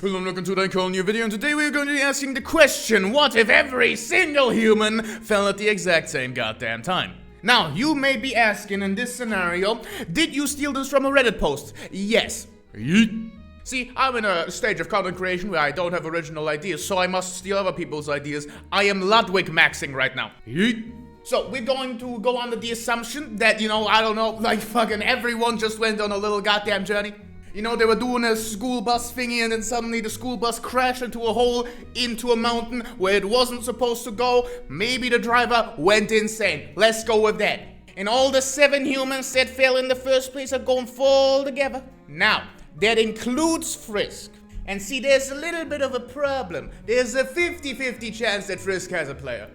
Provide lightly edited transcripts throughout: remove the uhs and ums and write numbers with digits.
Welcome to the cool new video, and today we're going to be asking the question, what if every single human fell at the exact same goddamn time? Now, you may be asking in this scenario, did you steal this from a Reddit post? Yes. Yeet. See, I'm in a stage of content creation where I don't have original ideas, so I must steal other people's ideas. I am Ludwig maxing right now. Yeet. So, we're going to go under the assumption that, I don't know, like fucking everyone just went on a little goddamn journey. They were doing a school bus thingy and then suddenly the school bus crashed into a hole, into a mountain where it wasn't supposed to go. Maybe the driver went insane. Let's go with that. And all the 7 humans that fell in the first place are going to fall together. Now, that includes Frisk. And see, there's a little bit of a problem. There's a 50-50 chance that Frisk has a player.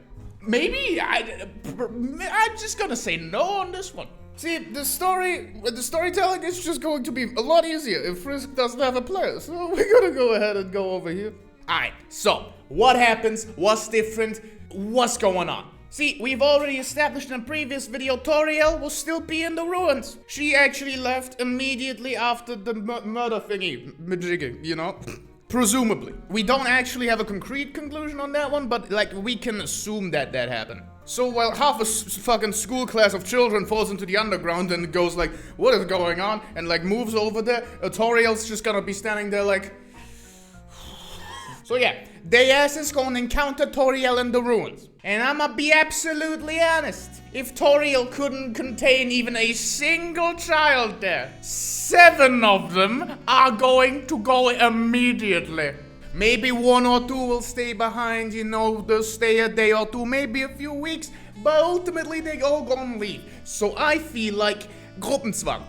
Maybe? I'm just gonna say no on this one. See, the storytelling is just going to be a lot easier if Frisk doesn't have a player, so we're gonna go ahead and go over here. Alright, so, what happens? What's different? What's going on? See, we've already established in a previous video, Toriel will still be in the ruins. She actually left immediately after the murder thingy, majiggy, Presumably. We don't actually have a concrete conclusion on that one, but, we can assume that happened. So while half a fucking school class of children falls into the underground and goes like, what is going on? And moves over there, Toriel's just gonna be standing there like... So yeah, they asses gonna encounter Toriel in the ruins. And I'ma be absolutely honest. If Toriel couldn't contain even a single child there, 7 of them are going to go immediately. Maybe 1 or 2 will stay behind, they'll stay a day or 2, maybe a few weeks, but ultimately they all gonna leave. So I feel like Gruppenzwang.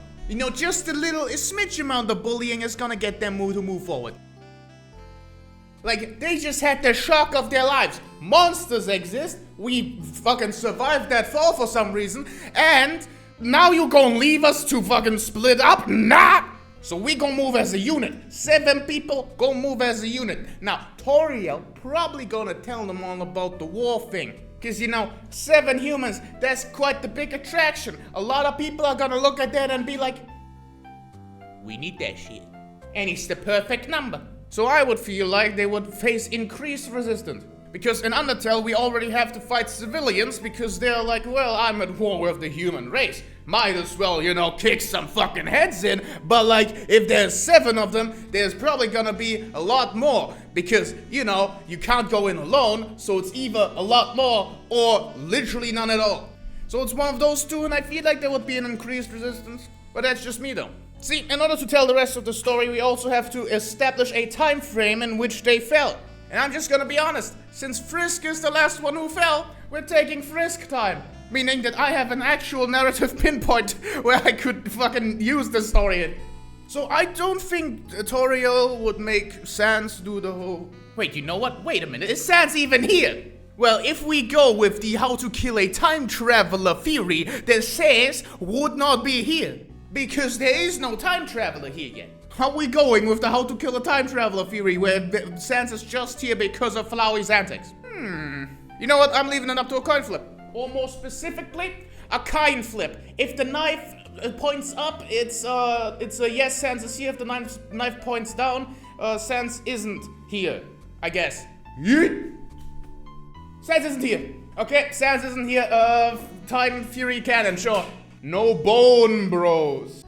Just a smidge amount of bullying is gonna get them to move forward. They just had the shock of their lives. Monsters exist, we fucking survived that fall for some reason, and now you gonna leave us to fucking split up? Nah! So we gonna move as a unit. 7 people gonna move as a unit. Now, Toriel probably gonna tell them all about the war thing. Cause 7 humans, that's quite the big attraction. A lot of people are gonna look at that and be like, we need that shit. And it's the perfect number. So I would feel like they would face increased resistance. Because in Undertale, we already have to fight civilians because they're like, well, I'm at war with the human race. Might as well, kick some fucking heads in. But if there's 7 of them, there's probably gonna be a lot more. Because, you can't go in alone, so it's either a lot more or literally none at all. So it's one of those 2, and I feel like there would be an increased resistance. But that's just me though. See, in order to tell the rest of the story, we also have to establish a time frame in which they fell. And I'm just gonna be honest, since Frisk is the last one who fell, we're taking Frisk time. Meaning that I have an actual narrative pinpoint where I could fucking use the story in. So I don't think Toriel would make Sans do the whole... Wait, you know what? Wait a minute, is Sans even here? Well, if we go with the how to kill a time traveler theory, then Sans would not be here. Because there is no time traveler here yet. How are we going with the how to kill a time traveler theory where Sans is just here because of Flowey's antics? You know what? I'm leaving it up to a coin flip. Or more specifically, a coin flip. If the knife points up, it's a yes, Sans is here. If the knife points down, Sans isn't here, I guess. Yeet. Sans isn't here. Okay, Sans isn't here. Time Fury Cannon, sure. No bone, bros.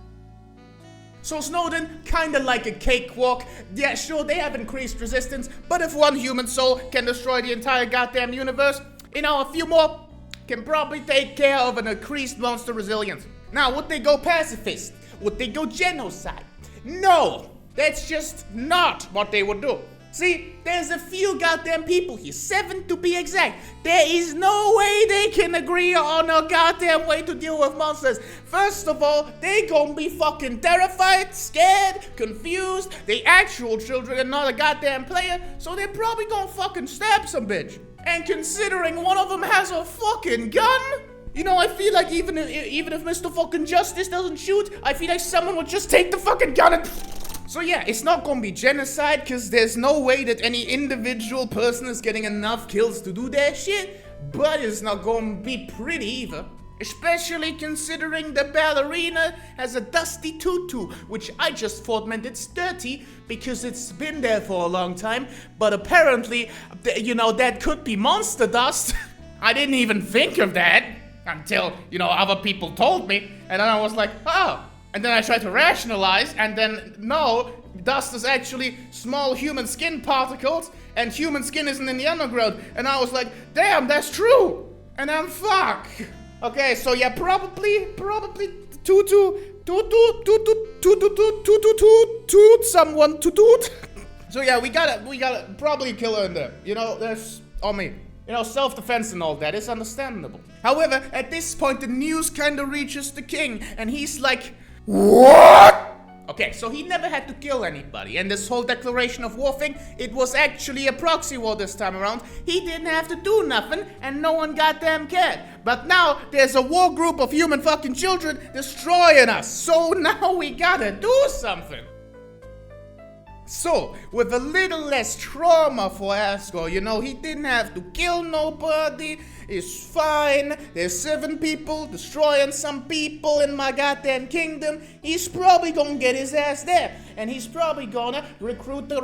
So Snowden, kinda like a cakewalk. Yeah, sure, they have increased resistance, but if 1 human soul can destroy the entire goddamn universe, a few more can probably take care of an increased monster resilience. Now, would they go pacifist? Would they go genocide? No, that's just not what they would do. See, there's a few goddamn people here, 7 to be exact. There is no way they can agree on a goddamn way to deal with monsters. First of all, they gonna be fucking terrified, scared, confused. The actual children are not a goddamn player, so they're probably gonna fucking stab some bitch. And considering one of them has a fucking gun, I feel like even if Mr. fucking Justice doesn't shoot, I feel like someone would just take the fucking gun and... So yeah, it's not gonna be genocide, because there's no way that any individual person is getting enough kills to do that shit, but it's not gonna be pretty either. Especially considering the ballerina has a dusty tutu, which I just thought meant it's dirty because it's been there for a long time. But apparently, that could be monster dust. I didn't even think of that until, other people told me. And then I was like, oh. And then I tried to rationalize, and then, no, dust is actually small human skin particles, and human skin isn't in the underground. And I was like, damn, that's true. And I'm fuck. Okay, so yeah, probably toot someone to toot. So yeah, we gotta probably kill her in there. There's on me. Self-defense and all that is understandable. However, at this point, the news kind of reaches the king, and he's like, what? Okay, so he never had to kill anybody, and this whole declaration of war thing, it was actually a proxy war this time around. He didn't have to do nothing, and no one goddamn cared. But now, there's a war group of human fucking children destroying us, so now we gotta do something. So, with a little less trauma for Asgore, he didn't have to kill nobody, it's fine, there's 7 people destroying some people in my goddamn kingdom, he's probably gonna get his ass there, and he's probably gonna recruit the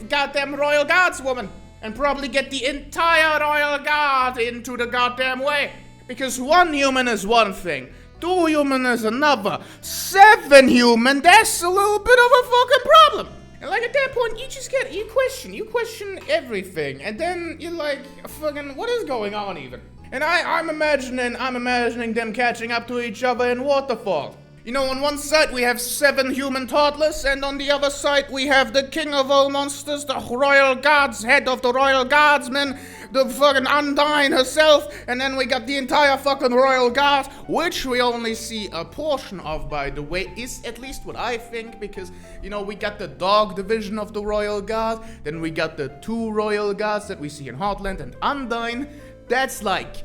goddamn royal guards woman, and probably get the entire royal guard into the goddamn way, because 1 human is one thing, 2 human is another. 7 human, that's a little bit of a fucking problem. And at that point, you question everything. And then you're like, fucking, what is going on even? And I'm imagining them catching up to each other in Waterfall. On one side we have 7 human toddlers, and on the other side we have the king of all monsters, the royal guards, head of the royal guardsmen, the fucking Undyne herself, and then we got the entire fucking royal guard, which we only see a portion of, by the way, is at least what I think, because, we got the dog division of the royal guard, then we got the 2 royal guards that we see in Heartland and Undyne. That's like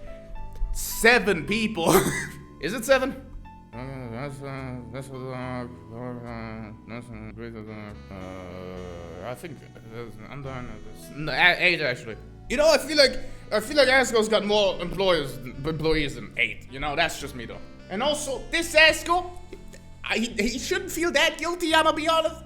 7 people. Is it 7? I think there's an Undyne. 8 actually. I feel like Asgore's got more employees than 8. That's just me though. And also, this Asgore, he shouldn't feel that guilty, I'ma be honest.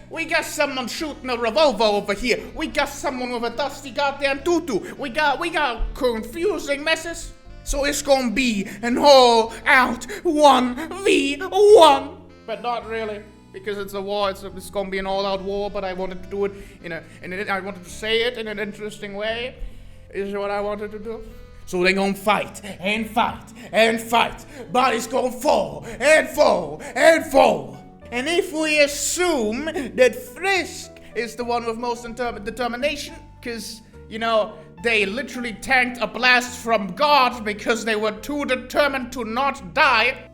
We got someone shooting a revolver over here. We got someone with a dusty goddamn tutu. We got confusing messes. So it's gonna be an all-out 1v1. But not really, because it's a war. It's gonna be an all-out war. But I wanted to do it I wanted to say it in an interesting way. Is what I wanted to do. So they're gonna fight and fight and fight. Bodies gonna fall and fall and fall. And if we assume that Frisk is the one with most determination, because they literally tanked a blast from God because they were too determined to not die,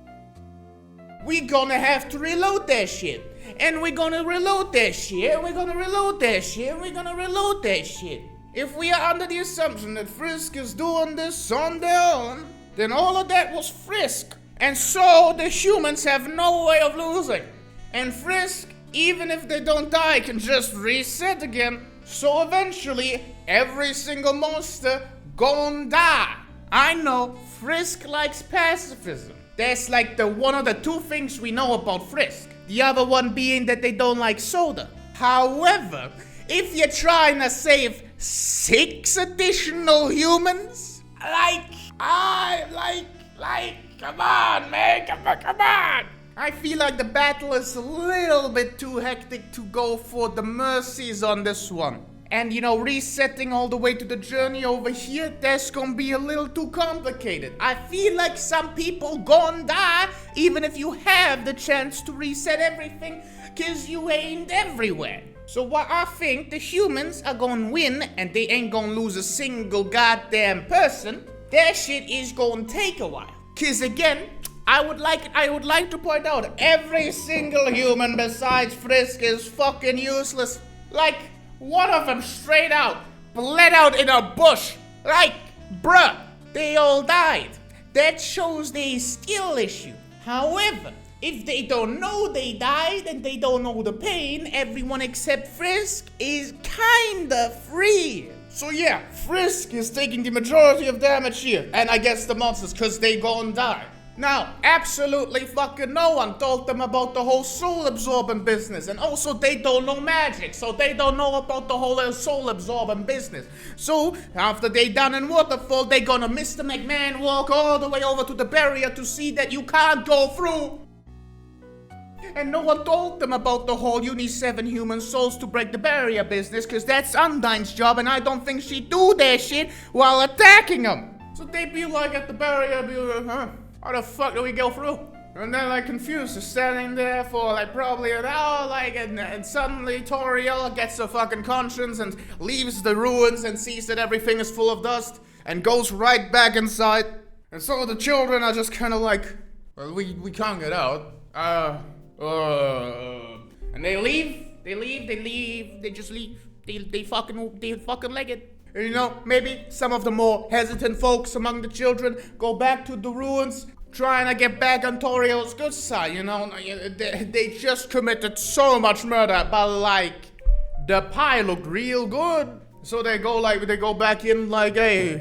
we gonna have to reload that shit. And we're gonna reload that shit, and we're gonna reload that shit, and we're gonna reload that shit. If we are under the assumption that Frisk is doing this on their own, then all of that was Frisk. And so the humans have no way of losing. And Frisk, even if they don't die, can just reset again. So eventually, every single monster gon' die. I know, Frisk likes pacifism. That's like the one of the 2 things we know about Frisk. The other one being that they don't like soda. However, if you're trying to save 6 additional humans, come on, man, come on. I feel like the battle is a little bit too hectic to go for the mercies on this one. And resetting all the way to the journey over here, that's gonna be a little too complicated. I feel like some people gonna die, even if you have the chance to reset everything, cause you ain't everywhere. So what I think the humans are gonna win, and they ain't gonna lose a single goddamn person. That shit is gonna take a while. Cause again, I would like to point out, every single human besides Frisk is fucking useless. One of them straight out bled out in a bush. Bruh, they all died. That shows the skill issue. However, if they don't know they died and they don't know the pain, everyone except Frisk is kinda free. So yeah, Frisk is taking the majority of damage here, and I guess the monsters, cause they gon' die. Now, absolutely fucking no one told them about the whole soul-absorbing business, and also they don't know magic, so they don't know about the whole soul-absorbing business. So, after they done in Waterfall, they gonna Mr. McMahon walk all the way over to the barrier to see that you can't go through. And no one told them about the whole you need 7 human souls to break the barrier business, cause that's Undyne's job, and I don't think she'd do that shit while attacking them. So they be like at the barrier, be like, huh? How the fuck do we go through? And they're like confused, just standing there for like probably an hour, like, and suddenly Toriel gets a fucking conscience and leaves the ruins and sees that everything is full of dust and goes right back inside. And so the children are just kind of like, well, we can't get out. And they just leave. They fucking leg it. And you know, maybe some of the more hesitant folks among the children go back to the ruins, trying to get back on Toriel's good side, you know? They just committed so much murder, but like, the pie looked real good. So they go back in like, hey,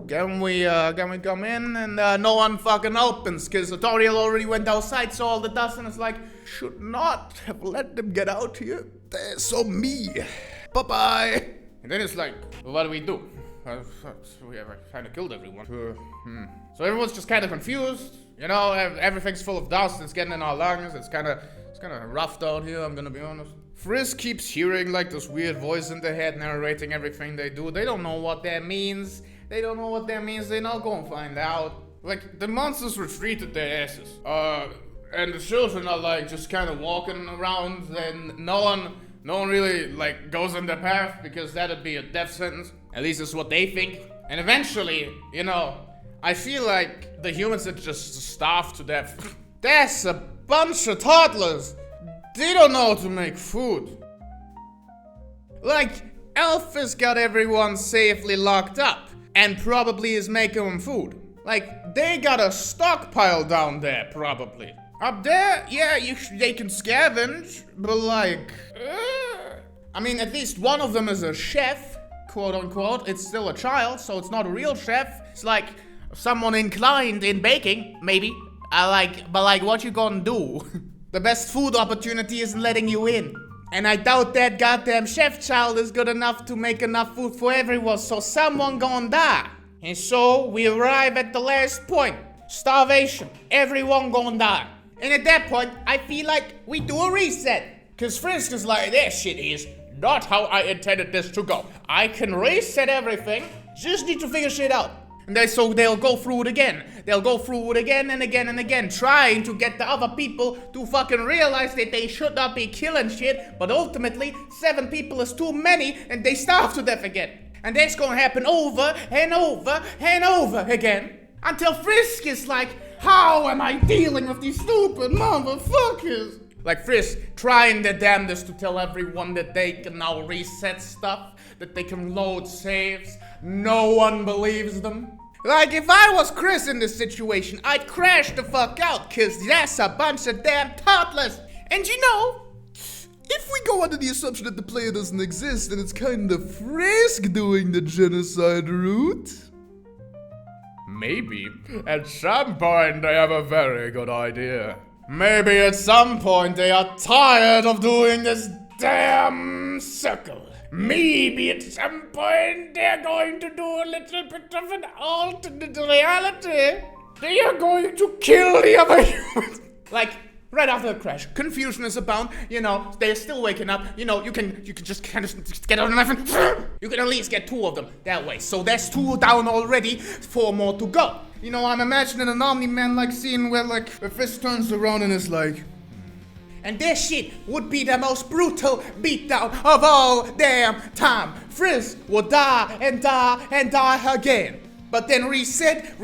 can we come in? And no one fucking opens, cause Toriel already went outside, so all the dust, and it's like, should not have let them get out here. They're so me. Bye-bye. And then it's like, well, what do we do? We have kind of killed everyone. So everyone's just kind of confused. You know, everything's full of dust. It's getting in our lungs. It's kind of rough down here, I'm gonna be honest. Frisk keeps hearing like this weird voice in their head narrating everything they do. They don't know what that means. They're not gonna find out. Like, the monsters retreated their asses. And the children are like just kind of walking around, and no one really like goes in their path because that'd be a death sentence. At least it's what they think. And eventually, you know, I feel like the humans that just starve to death. That's a bunch of toddlers. They don't know how to make food. Like, Elphys got everyone safely locked up and probably is making them food. Like, they got a stockpile down there, probably. Up there, yeah, they can scavenge, but like, I mean, at least one of them is a chef, quote unquote. It's still a child, so it's not a real chef. It's like someone inclined in baking, maybe. But what you gonna do? The best food opportunity isn't letting you in. And I doubt that goddamn chef child is good enough to make enough food for everyone, so someone gonna die. And so we arrive at the last point. Starvation. Everyone gonna die. And at that point, I feel like we do a reset. Cause Frisk is like, that shit is not how I intended this to go. I can reset everything, just need to figure shit out. And so they'll go through it again. They'll go through it again and again and again, trying to get the other people to fucking realize that they should not be killing shit. But ultimately, 7 people is too many, and they starve to death again. And that's gonna happen over and over and over again. Until Frisk is like, how am I dealing with these stupid motherfuckers? Like Frisk trying their damnedest to tell everyone that they can now reset stuff, that they can load saves. No one believes them. Like, if I was Chris in this situation, I'd crash the fuck out, cause that's a bunch of damn toddlers. And you know, if we go under the assumption that the player doesn't exist, then it's kind of Frisk doing the genocide route. Maybe at some point they have a very good idea. Maybe at some point they are tired of doing this damn circle. Maybe at some point they're going to do a little bit of an alternate reality. They are going to kill the other humans. Like, right after the crash, confusion is abound, you know, they're still waking up, you know, you can just kind of just get on and you can at least get 2 of them that way. So that's 2 down already, 4 more to go. You know, I'm imagining an Omni-Man like scene where Frisk turns around and is like, and this shit would be the most brutal beatdown of all damn time. Frisk will die and die and die again. But then reset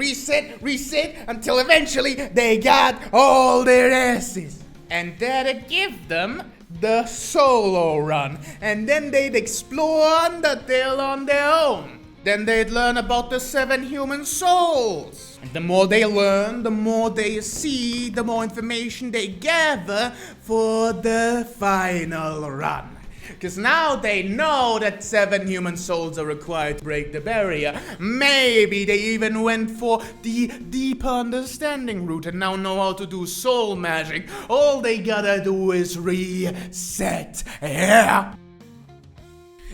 until eventually they got all their asses. And that'd give them the solo run. And then they'd explore Undertale on their own. Then they'd learn about the 7 human souls. And the more they learn, the more they see, the more information they gather for the final run. Because now they know that 7 human souls are required to break the barrier. Maybe they even went for the deeper understanding route and now know how to do soul magic. All they gotta do is reset. Yeah.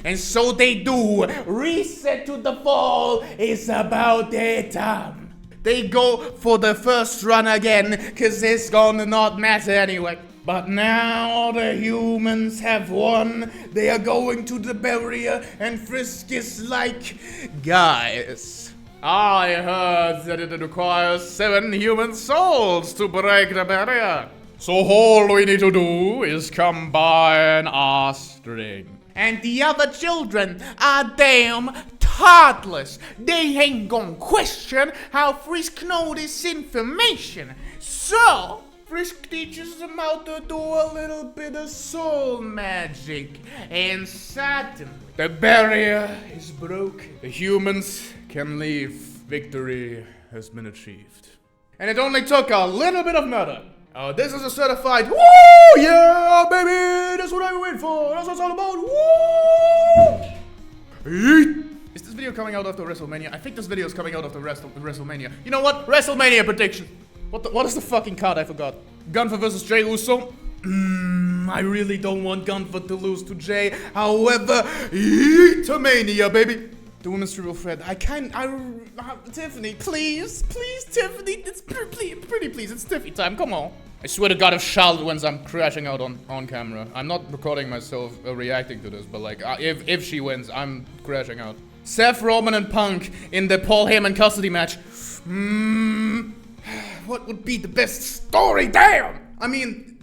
And so they do. Reset to the fall is about their time. They go for the first run again, cause it's gonna not matter anyway. But now the humans have won. They are going to the barrier, and Frisk is like, guys, I heard that it requires 7 human souls to break the barrier. So all we need to do is combine our strength. And the other children are damn thoughtless. They ain't gonna question how Frisk know this information. So Frisk teaches them how to do a little bit of soul magic. And suddenly, the barrier is broken. The humans can leave. Victory has been achieved. And it only took a little bit of murder. This is a certified woo! Yeah, baby! That's what I wait for! That's what it's all about! Woo! Yeet. Is this video coming out after Wrestlemania? I think this video is coming out after Wrestlemania. You know what? Wrestlemania prediction! What is the fucking card? I forgot. Gunther versus Jey Uso. I really don't want Gunther to lose to Jey. However, Yeetamania, baby. The women's triple threat. Tiffany, please, Tiffany. It's pretty, please. It's Tiffy time. Come on. I swear to God, if Charlotte wins, I'm crashing out on camera. I'm not recording myself reacting to this, but like, if she wins, I'm crashing out. Seth Roman and Punk in the Paul Heyman custody match. What would be the best story? Damn! I mean,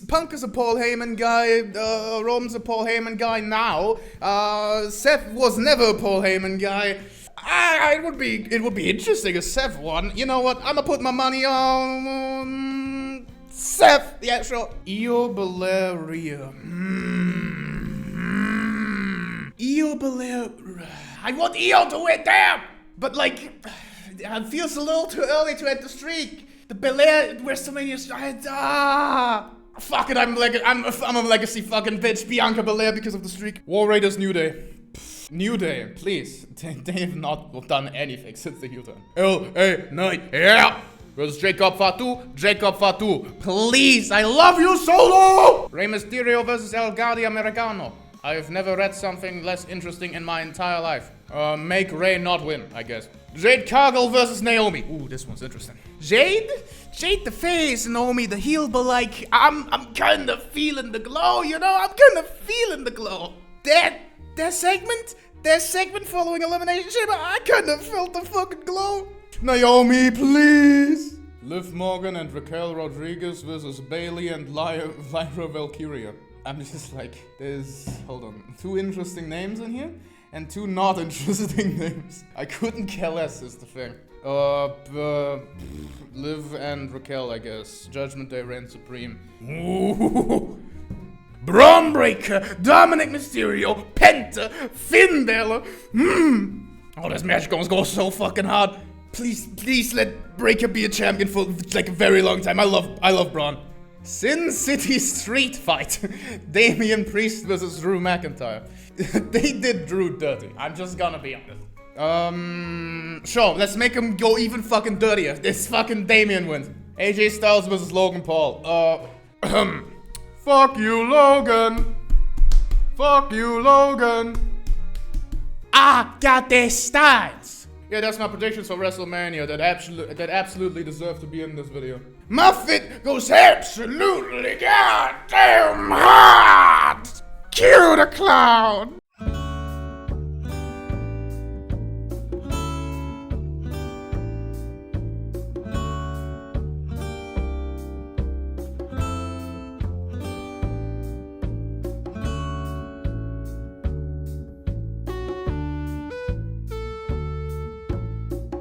Punk is a Paul Heyman guy, Roman's a Paul Heyman guy now. Seth was never a Paul Heyman guy. It would be interesting if Seth won. You know what? I'm gonna put my money on Seth. Yeah, sure. Io Belaria. Io Belaria. I want Io to win, damn! But like, it feels a little too early to end the streak. The Belair Wrestlemania. Fuck it, I'm a legacy fucking bitch. Bianca Belair because of the streak. War Raiders New Day. New Day, please. They have not done anything since the heel turn. LA Knight, yeah! Versus Jacob Fatu. Please, I love you, Solo! Rey Mysterio versus El Guardia Americano. I've never read something less interesting in my entire life. Make Rey not win, I guess. Jade Cargill versus Naomi. Ooh, this one's interesting. Jade the face, Naomi the heel, but like, I'm kind of feeling the glow, you know? I'm kind of feeling the glow. That segment following Elimination Chamber, I kind of felt the fucking glow. Naomi, please. Liv Morgan and Raquel Rodriguez versus Bailey and Lyra Valkyria. I'm just like, hold on, 2 interesting names in here, and 2 not interesting names. I couldn't care less is the thing. Liv and Raquel, I guess. Judgment Day reigns supreme. Ooh. Braun Breaker, Dominic Mysterio, Penta, Finn Balor. Oh, this match goes so fucking hard. Please let Breaker be a champion for like a very long time. I love Braun. Sin City Street Fight. Damian Priest versus Drew McIntyre. They did Drew dirty. I'm just gonna be honest. Sure, let's make him go even fucking dirtier. This fucking Damian wins. AJ Styles versus Logan Paul. Fuck you, Logan. Fuck you, Logan. I got their styles. Yeah, that's my predictions for WrestleMania that absolutely deserve to be in this video. My fit goes absolutely goddamn hard. Cue the clown.